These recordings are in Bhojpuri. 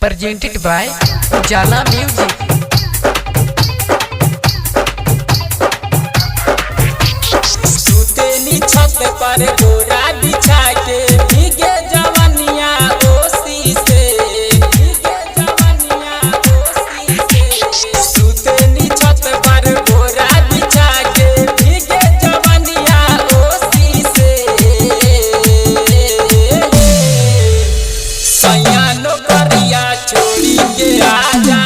presented by Jala Music। सुतेनी छत पर गोरा बिछा के भीगे जवनिया ओसी से, भीगे जवनिया ओसी से। सुतेनी छत पर गोरा बिछा के भीगे जवनिया ओसी से। सैया नौकरिया छोड़ी के आजा,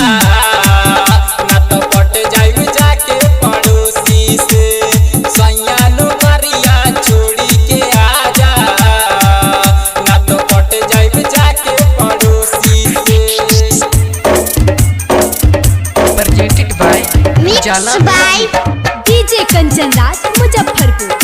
ना तो पट जाइब जाके पड़ोसी से। सैया नौकरिया छोड़ी के आजा, ना तो पट जाइब जाके पड़ोसी से। presented by Jala Mixed by DJ Kanchan Raj, Muzaffarpur।